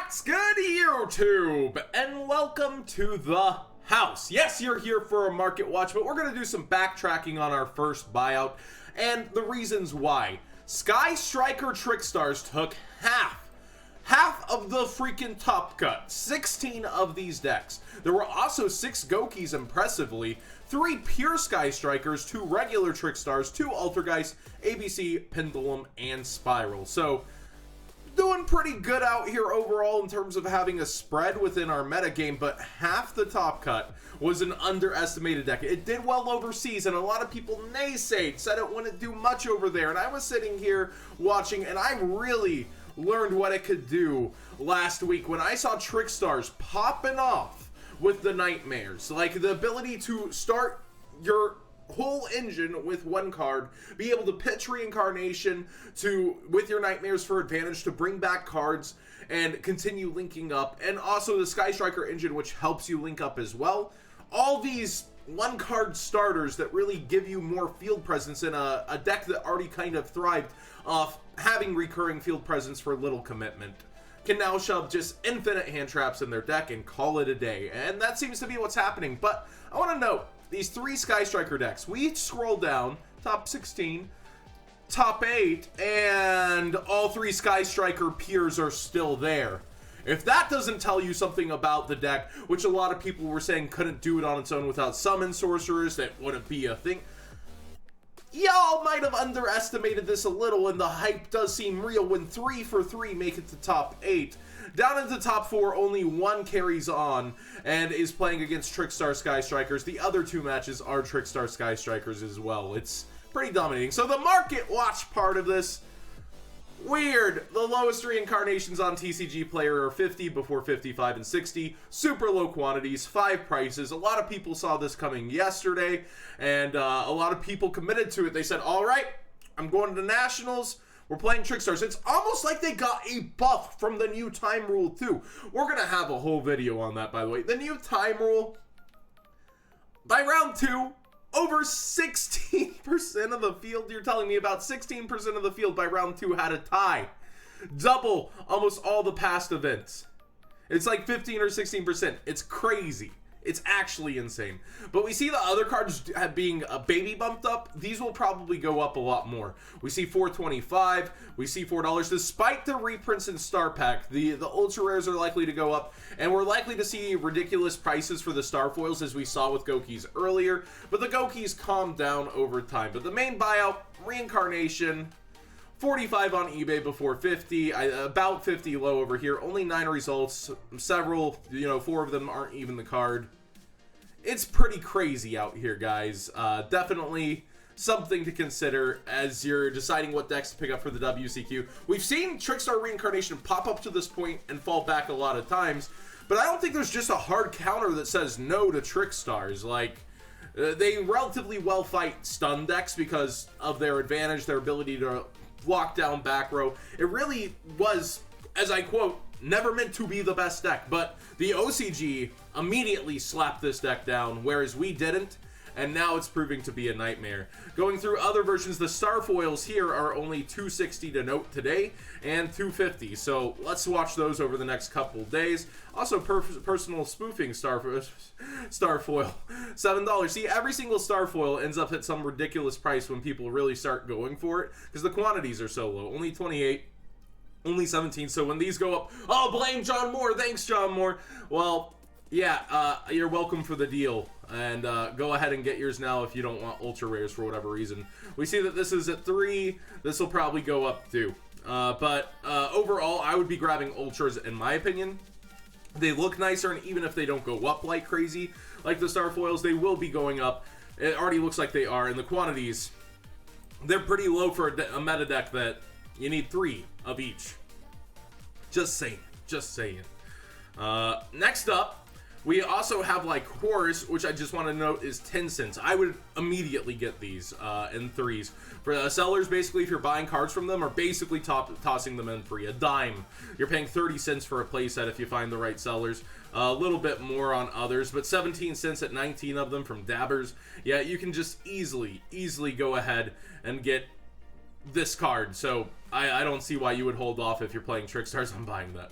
What's good, YouTube? And welcome to the house. Yes, you're here for a market watch, but we're going to do some backtracking on our first buyout and the reasons why. Sky Striker Trickstars took half of the freaking top cut. 16 of these decks. There were also 6 Gokis, impressively, 3 pure Sky Strikers, 2 regular Trickstars, 2 Altergeist, ABC, Pendulum, and Spiral. So, doing pretty good out here overall in terms of having a spread within our metagame, but half the top cut was an underestimated deck. It did well overseas, and a lot of people naysayed, said it wouldn't do much over there, and I was sitting here watching, and I really learned what it could do last week when I saw Trickstars popping off with the Nightmares. Like, the ability to start your whole engine with one card, be able to pitch Reincarnation with your Nightmares for advantage to bring back cards and continue linking up, and also the Sky Striker engine, which helps you link up as well. All these one card starters that really give you more field presence in a deck that already kind of thrived off having recurring field presence for little commitment can now shove just infinite hand traps in their deck and call it a day, and that seems to be what's happening. But I want to note these 3 Sky Striker decks. We scroll down, top 16, top 8, and all 3 Sky Striker peers are still there. If that doesn't tell you something about the deck, which a lot of people were saying couldn't do it on its own without summon sorcerers, that wouldn't be a thing, y'all might have underestimated this a little, and the hype does seem real when 3 for 3 make it to top 8. Down into top 4, only 1 carries on and is playing against Trickstar Sky Strikers. The other 2 matches are Trickstar Sky Strikers as well. It's pretty dominating. So the market watch part of this, weird. The lowest reincarnations on TCG Player are 50 before 55 and 60. Super low quantities, 5 prices. A lot of people saw this coming yesterday, and a lot of people committed to it. They said, all right, I'm going to Nationals. We're playing Trickstars. It's almost like they got a buff from the new time rule, too. We're going to have a whole video on that, by the way. The new time rule, by round 2, over 16% of the field, you're telling me about 16% of the field by round 2 had a tie. Double almost all the past events. It's like 15 or 16%. It's crazy. It's actually insane. But we see the other cards being baby bumped up. These will probably go up a lot more. We see $4.25. We see $4. Despite the reprints in Star Pack, the ultra rares are likely to go up, and we're likely to see ridiculous prices for the Star Foils as we saw with Gokis earlier. But the Gokis calmed down over time. But the main buyout, Reincarnation, 45 on eBay before 50, about 50 low over here. Only 9 results. Several, 4 of them aren't even the card. It's pretty crazy out here, guys. Definitely something to consider as you're deciding what decks to pick up for the WCQ. We've seen Trickstar Reincarnation pop up to this point and fall back a lot of times, but I don't think there's just a hard counter that says no to Trickstars. Like, they relatively well fight stun decks because of their advantage, their ability to lock down back row. It really was, as I quote, never meant to be the best deck, but the OCG immediately slapped this deck down, whereas we didn't, and now it's proving to be a nightmare. Going through other versions, the Star Foils here are only $260 to note today, and $250, so let's watch those over the next couple days. Also, personal spoofing Star Foil, $7. See, every single Star Foil ends up at some ridiculous price when people really start going for it, because the quantities are so low, only 28. Only 17, so when these go up, oh, blame John Moore, thanks John Moore. Well, yeah, you're welcome for the deal, and go ahead and get yours now if you don't want ultra rares for whatever reason. We see that this is at 3, this will probably go up too. But overall, I would be grabbing ultras in my opinion. They look nicer, and even if they don't go up like crazy, like the Star Foils, they will be going up. It already looks like they are, and the quantities, they're pretty low for a meta deck that you need 3 of each. Just saying. Just saying. Next up, we also have like Horus, which I just want to note is 10 cents. I would immediately get these in 3s. For sellers, basically, if you're buying cards from them, are basically tossing them in free. A dime. You're paying 30 cents for a playset if you find the right sellers. A little bit more on others, but 17 cents at 19 of them from Dabbers. Yeah, you can just easily go ahead and get this card, so I don't see why you would hold off if you're playing Trickstars on buying that.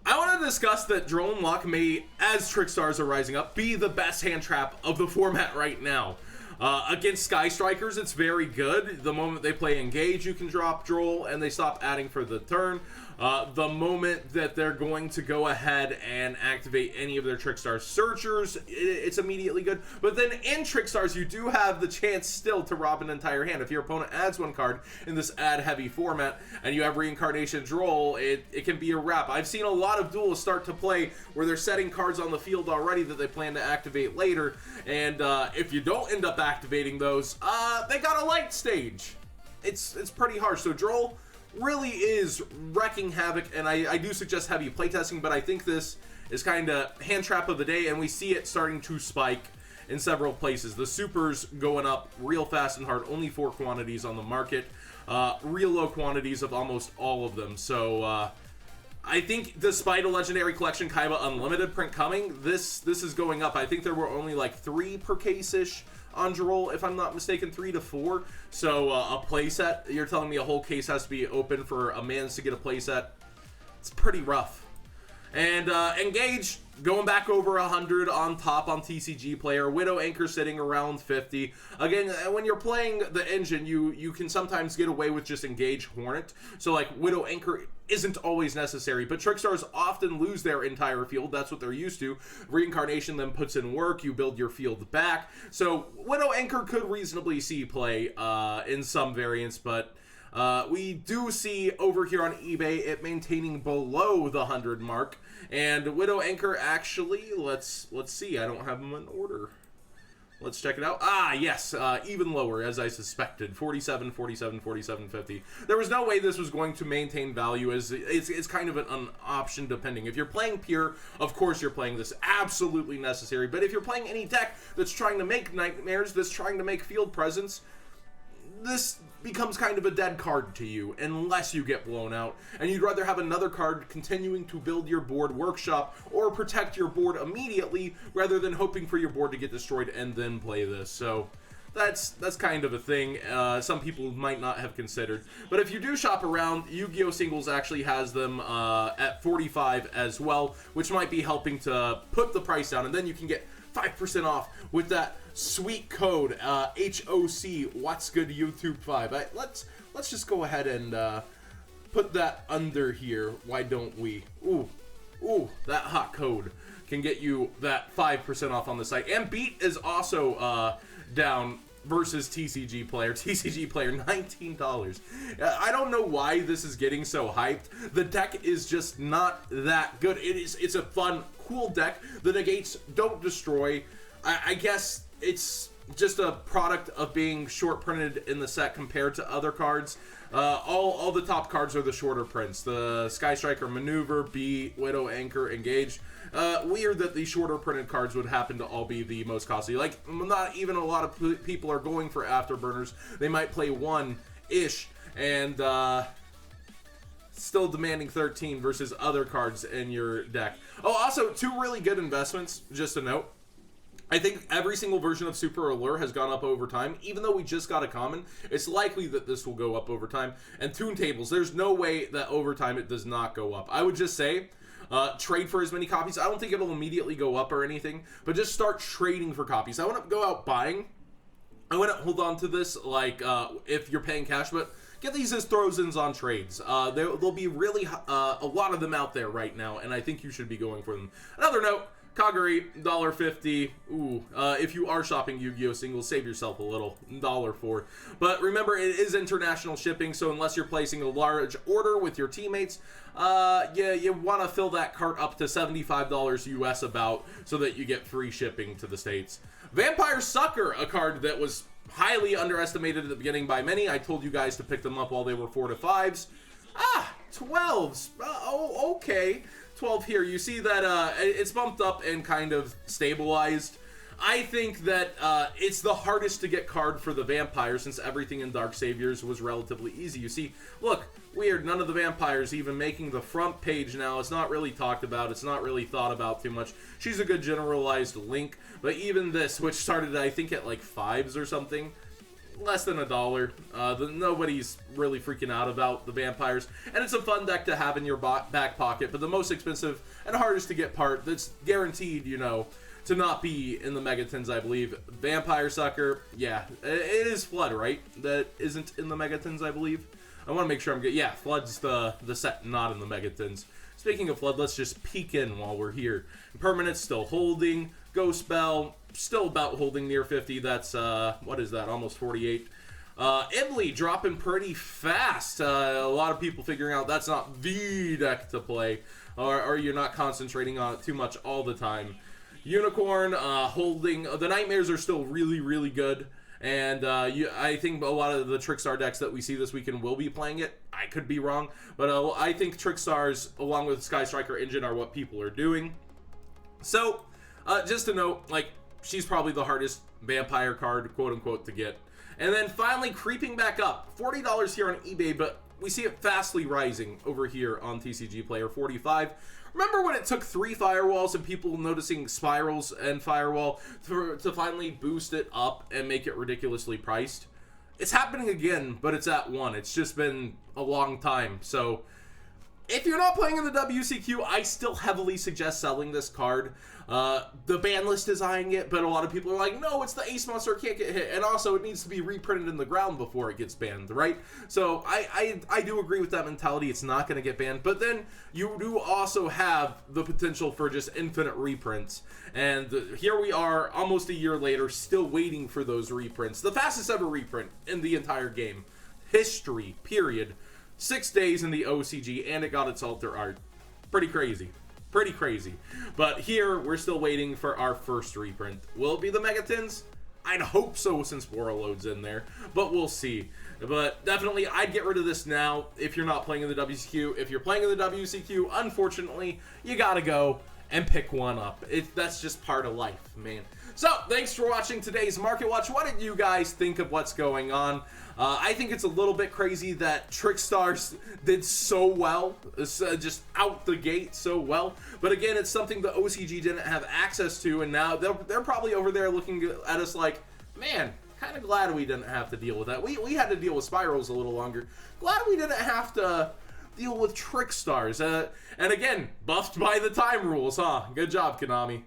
I want to discuss that Drone Luck may, as Trickstars are rising up, be the best hand trap of the format right now. Against Sky Strikers, it's very good. The moment they play Engage, you can drop Droll, and they stop adding for the turn. The moment that they're going to go ahead and activate any of their Trickstar Searchers, it's immediately good. But then in Trickstars, you do have the chance still to rob an entire hand. If your opponent adds one card in this ad-heavy format, and you have Reincarnation Droll, it can be a wrap. I've seen a lot of duelists start to play where they're setting cards on the field already that they plan to activate later, and if you don't end up activating those, they got a light stage. It's pretty harsh. So Droll really is wrecking havoc, and I do suggest heavy playtesting, but I think this is kind of hand trap of the day, and we see it starting to spike in several places. The supers going up real fast and hard, only 4 quantities on the market, real low quantities of almost all of them. So I think despite a Legendary Collection Kaiba Unlimited print coming, this is going up. I think there were only like 3 per case-ish on Droll, if I'm not mistaken, 3 to 4. So a playset, you're telling me a whole case has to be open for a man's to get a playset? It's pretty rough. And Engage, going back over 100 on top on TCG Player. Widow Anchor sitting around 50. Again, when you're playing the engine, you can sometimes get away with just Engage Hornet. So like Widow Anchor isn't always necessary, but Trickstars often lose their entire field. That's what they're used to. Reincarnation then puts in work. You build your field back. So Widow Anchor could reasonably see play in some variants, but we do see over here on eBay it maintaining below the 100 mark, and Widow Anchor actually, let's see, I don't have them in order. Let's check it out. Ah, yes, even lower, as I suspected. 47, 47, 47, 50. There was no way this was going to maintain value, as it's kind of an option depending. If you're playing pure, of course you're playing this. Absolutely necessary. But if you're playing any deck that's trying to make nightmares, that's trying to make field presence, this becomes kind of a dead card to you unless you get blown out, and you'd rather have another card continuing to build your board workshop or protect your board immediately rather than hoping for your board to get destroyed and then play this. So that's kind of a thing some people might not have considered. But if you do shop around, Yu-Gi-Oh! Singles actually has them at 45 as well, which might be helping to put the price down, and then you can get 5% off with that sweet code HoC What's Good YouTube 5. Let's just go ahead and put that under here. Why don't we? Ooh, that hot code can get you that 5% off on the site. And Beat is also down versus TCG Player. TCG Player, $19. I don't know why this is getting so hyped. The deck is just not that good. It's a fun, cool deck. The negates don't destroy. I guess it's just a product of being short printed in the set compared to other cards. All the top cards are the shorter prints. The Sky Striker Maneuver, Beat, Widow Anchor, Engage. Weird that the shorter printed cards would happen to all be the most costly. Like, not even a lot of people are going for Afterburners. They might play one-ish, and still demanding 13 versus other cards in your deck. Oh, also, 2 really good investments, just a note. I think every single version of Super Allure has gone up over time. Even though we just got a common, it's likely that this will go up over time. And Toon Tables, there's no way that over time it does not go up. I would just say, trade for as many copies. I don't think it'll immediately go up or anything, but just start trading for copies. I wouldn't go out buying. I wouldn't hold on to this like if you're paying cash, but get these as throws-ins on trades. There'll be really a lot of them out there right now, and I think you should be going for them. Another note, Kaguri, $1.50. Ooh, if you are shopping Yu-Gi-Oh! Singles, save yourself a little, $1.04. But remember, it is international shipping, so unless you're placing a large order with your teammates, you want to fill that cart up to $75 US about, so that you get free shipping to the States. Vampire Sucker, a card that was highly underestimated at the beginning by many. I told you guys to pick them up while they were 4 to 5s. 12s. Oh, okay. 12 here. You see that it's bumped up and kind of stabilized. I think that it's the hardest to get card for the vampire, since everything in Dark Saviors was relatively easy. You see, look, weird, none of the vampires even making the front page now. It's not really talked about. It's not really thought about too much. She's a good generalized link, but even this, which started, I think, at like 5s or something, less than $1. Nobody's really freaking out about the vampires, and it's a fun deck to have in your back pocket. But the most expensive and hardest to get part that's guaranteed, you know, to not be in the Megatons, I believe. Vampire Sucker, yeah, it is Flood, right? That isn't in the Megatons, I believe. I want to make sure I'm good. Yeah, Flood's the set not in the Megatons. Speaking of Flood, let's just peek in while we're here. Permanent still holding. Ghost Bell still about holding near 50. That's what is that? Almost 48. Idley dropping pretty fast. A lot of people figuring out that's not the deck to play, or you're not concentrating on it too much all the time. Unicorn holding. The Nightmares are still really, really good. And I think a lot of the Trickstar decks that we see this weekend will be playing it. I could be wrong, but I think Trickstars, along with Sky Striker Engine, are what people are doing. So, just to note, like, she's probably the hardest vampire card, quote-unquote, to get. And then finally, creeping back up. $40 here on eBay, but we see it fastly rising over here on TCG Player, 45. Remember when it took 3 firewalls and people noticing spirals and firewall to finally boost it up and make it ridiculously priced? It's happening again, but it's at 1. It's just been a long time. So if you're not playing in the WCQ, I still heavily suggest selling this card. The ban list is eyeing it, but a lot of people are like, no, it's the Ace Monster, can't get hit. And also, it needs to be reprinted in the ground before it gets banned, right? So I do agree with that mentality. It's not going to get banned. But then you do also have the potential for just infinite reprints. And here we are, almost a year later, still waiting for those reprints. The fastest ever reprint in the entire game. History, period. 6 days in the OCG, and it got its alter art. Pretty crazy. Pretty crazy. But here, we're still waiting for our first reprint. Will it be the Megatons? I'd hope so, since Warlord's in there. But we'll see. But definitely, I'd get rid of this now if you're not playing in the WCQ. If you're playing in the WCQ, unfortunately, you gotta go and pick one up. That's just part of life, man. So, thanks for watching today's Market Watch. What did you guys think of what's going on? I think it's a little bit crazy that Trickstars did so well, just out the gate so well. But again, it's something the OCG didn't have access to, and now they're probably over there looking at us like, man, kind of glad we didn't have to deal with that. We had to deal with Spirals a little longer. Glad we didn't have to deal with Trickstars. And again, buffed by the time rules, huh? Good job, Konami.